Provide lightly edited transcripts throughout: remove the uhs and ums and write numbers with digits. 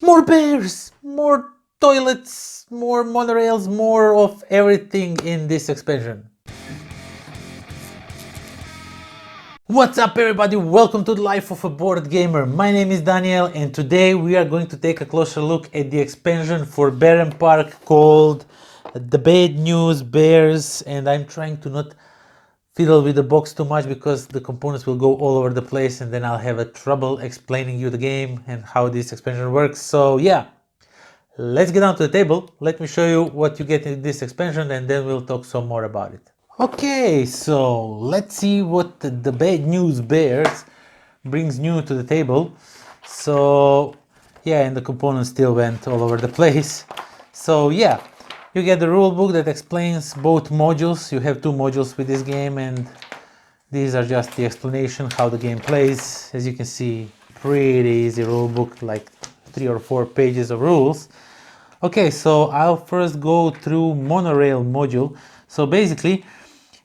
More bears, more toilets, more monorails, more of everything in this expansion. What's up everybody, welcome to the Life of a Board Gamer. My name is Daniel and today we are going to take a closer look at the expansion for BARENPARK called The Bad News Bears, and I'm trying to not fiddle with the box too much because the components will go all over the place and then I'll have a trouble explaining you the game and how this expansion works. So yeah, let's get down to the table. Let me show you what you get in this expansion and then we'll talk some more about it. Okay, so let's see what the Bad News Bears brings new to the table. So yeah, and the components still went all over the place. So yeah, you get the rule book that explains both modules. You have two modules with this game and these are just the explanation how the game plays. As you can see, pretty easy rule book, like 3 or 4 pages of rules. Okay, so I'll first go through monorail module. So basically,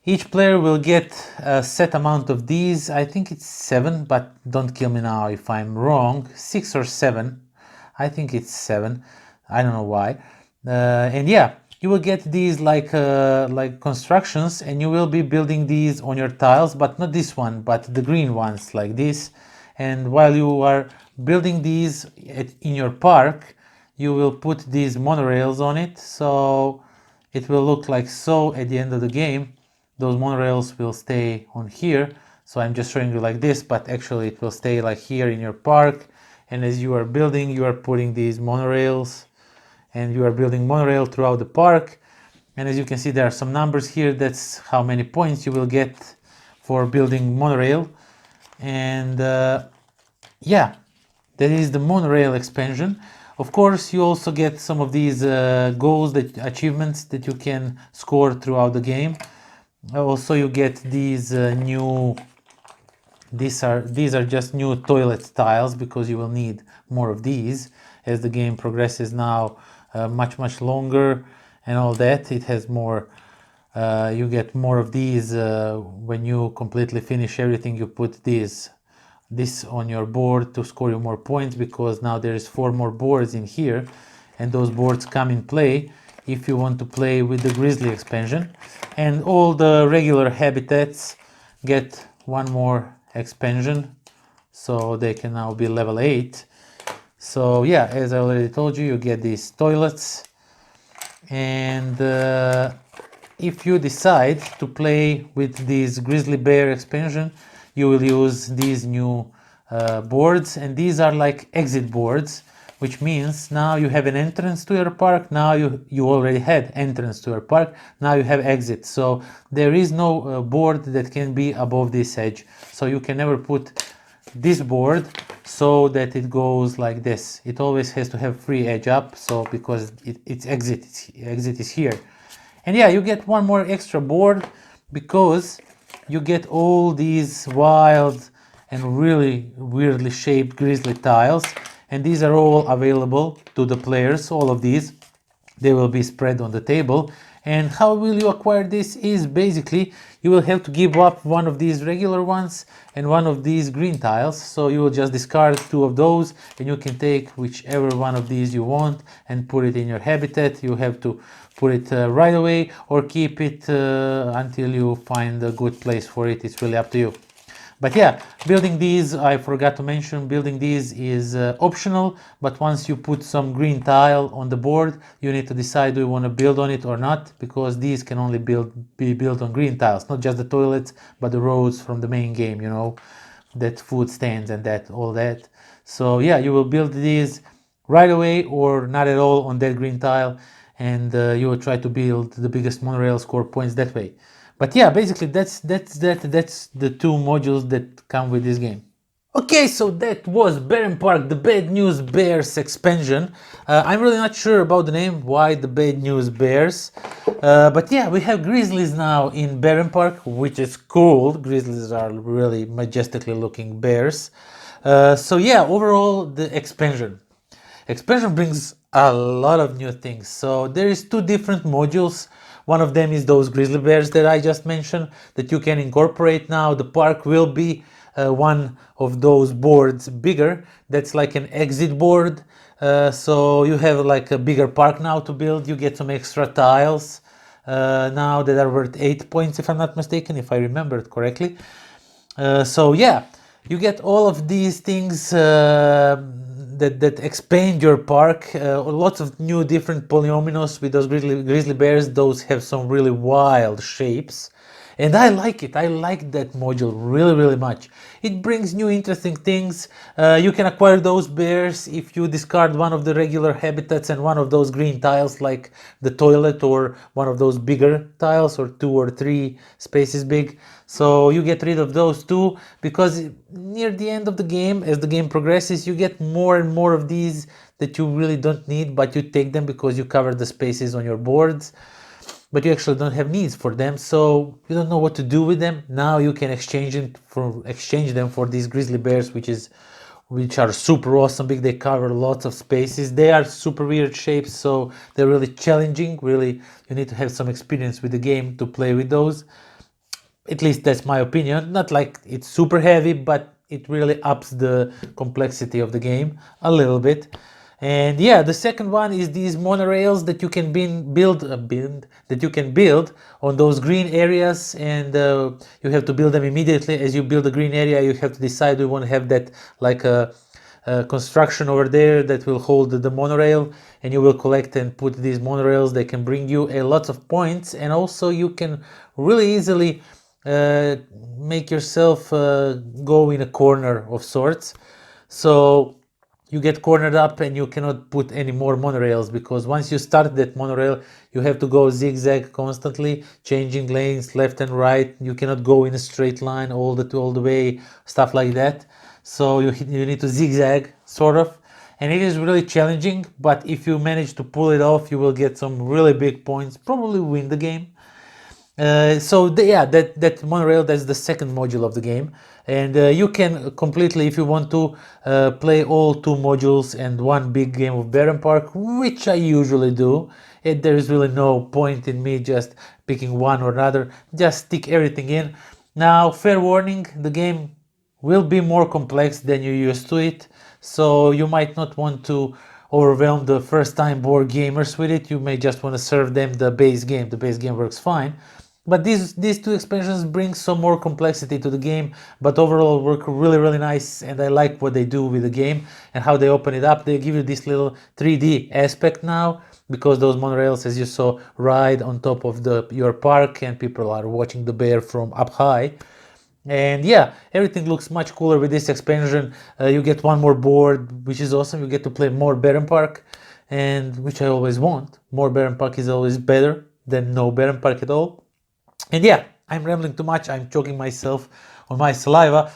each player will get a set amount of these. I think it's 7, but don't kill me now if I'm wrong. 6 or 7. I think it's 7. I don't know why. And yeah, you will get these like constructions, and you will be building these on your tiles, but not this one, but the green ones like this. And while you are building these in your park, you will put these monorails on it, so it will look like so at the end of the game. Those monorails will stay on here, so I'm just showing you like this, but actually it will stay like here in your park. And as you are building, you are putting these monorails and you are building monorail throughout the park. And as you can see, there are some numbers here. That's how many points you will get for building monorail. And yeah, that is the monorail expansion. Of course, you also get some of these goals, achievements that you can score throughout the game. Also, you get these these are just new toilet tiles because you will need more of these as the game progresses now, much longer and all that. It has more. You get more of these when you completely finish everything. You put this on your board to score you more points, because now there is 4 more boards in here, and those boards come in play if you want to play with the Grizzly expansion. And all the regular habitats get 1 more expansion, so they can now be level 8. So yeah, as I already told you, you get these toilets. And if you decide to play with this Grizzly Bear expansion, you will use these new boards, and these are like exit boards, which means now you have an entrance to your park. Now you already had entrance to your park, now you have exit. So there is no board that can be above this edge, so you can never put this board so that it goes like this. It always has to have free edge up, so because it's exit is here. And yeah, you get 1 more extra board because you get all these wild and really weirdly shaped grizzly tiles, and these are all available to the players. All of these, they will be spread on the table. And how will you acquire this is basically you will have to give up 1 of these regular ones and 1 of these green tiles. So you will just discard 2 of those and you can take whichever one of these you want and put it in your habitat. You have to put it right away or keep it until you find a good place for it. It's really up to you. But yeah, building these, I forgot to mention, building these is optional, but once you put some green tile on the board, you need to decide do you want to build on it or not, because these can only be built on green tiles, not just the toilets, but the roads from the main game, you know, that food stands and that, all that. So yeah, you will build these right away or not at all on that green tile, and you will try to build the biggest monorail, score points that way. But yeah, basically that's the 2 modules that come with this game. Okay, so that was BARENPARK, the Bad News Bears expansion. I'm really not sure about the name, why the Bad News Bears. But yeah, we have grizzlies now in BARENPARK, which is cool. Grizzlies are really majestically looking bears. So yeah, overall the expansion brings a lot of new things. So there is 2 different modules. One of them is those grizzly bears that I just mentioned that you can incorporate now. The park will be 1 of those boards bigger. That's like an exit board. So you have like a bigger park now to build. You get some extra tiles now that are worth 8 points, if I'm not mistaken, if I remember it correctly. So yeah, you get all of these things that expand your park. Lots of new different polyominoes with those grizzly bears. Those have some really wild shapes. And I like it. I like that module really much. It brings new interesting things. You can acquire those bears if you discard one of the regular habitats and one of those green tiles like the toilet, or one of those bigger tiles, or 2 or 3 spaces big. So you get rid of those too, because near the end of the game, as the game progresses, you get more and more of these that you really don't need, but you take them because you cover the spaces on your boards, but you actually don't have needs for them, so you don't know what to do with them. Now you can exchange them for these grizzly bears, which are super awesome big. They cover lots of spaces. They are super weird shapes, so they're really challenging. Really, you need to have some experience with the game to play with those. At least that's my opinion. Not like it's super heavy, but it really ups the complexity of the game a little bit. And yeah, the second one is these monorails that you can build on those green areas, and you have to build them immediately. As you build a green area, you have to decide you want to have that like a construction over there that will hold the monorail, and you will collect and put these monorails. They can bring you a lot of points, and also you can really easily make yourself go in a corner of sorts. So you get cornered up and you cannot put any more monorails, because once you start that monorail, you have to go zigzag constantly, changing lanes left and right. You cannot go in a straight line all the way, stuff like that. So you need to zigzag, sort of, and it is really challenging. But if you manage to pull it off, you will get some really big points, probably win the game. That monorail, that's the second module of the game, and you can completely, if you want to, play all 2 modules and one big game of BARENPARK, which I usually do. There is really no point in me just picking one or another. Just stick everything in. Now, fair warning, the game will be more complex than you're used to it, so you might not want to overwhelm the first time board gamers with it. You may just want to serve them the base game. The base game works fine, but these 2 expansions bring some more complexity to the game, but overall work really nice, and I like what they do with the game and how they open it up. They give you this little 3D aspect now, because those monorails, as you saw, ride on top of your park, and people are watching the bear from up high. And yeah, everything looks much cooler with this expansion. You get one more board, which is awesome. You get to play more BARENPARK, and which I always want. More BARENPARK is always better than no BARENPARK at all. And yeah, I'm rambling too much. I'm choking myself on my saliva.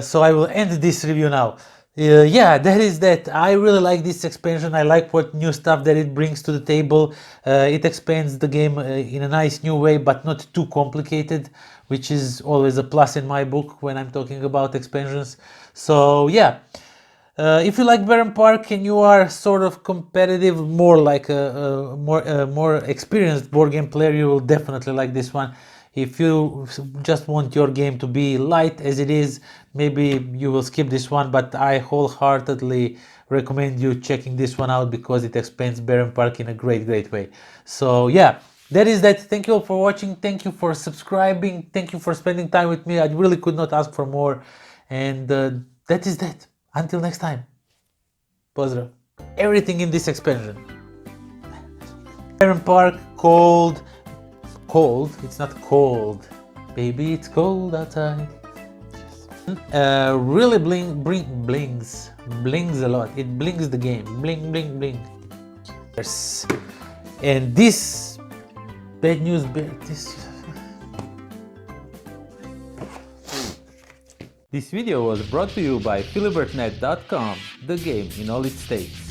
So I will end this review now. Yeah, that is that. I really like this expansion. I like what new stuff that it brings to the table. It expands the game in a nice new way, but not too complicated, which is always a plus in my book when I'm talking about expansions. So yeah. If you like BARENPARK and you are sort of competitive, more like a more experienced board game player, you will definitely like this one. If you just want your game to be light as it is, maybe you will skip this one, but I wholeheartedly recommend you checking this one out, because it expands BARENPARK in a great way. So yeah, that is that. Thank you all for watching. Thank you for subscribing. Thank you for spending time with me. I really could not ask for more. And that is that. Until next time. Pozdrav. Everything in this expansion. BARENPARK, cold. Cold? It's not cold. Baby, it's cold outside. Really blings. Blings a lot. It blings the game. Bling. Yes. And this bad news, This video was brought to you by philibertnet.com, the game in all its states.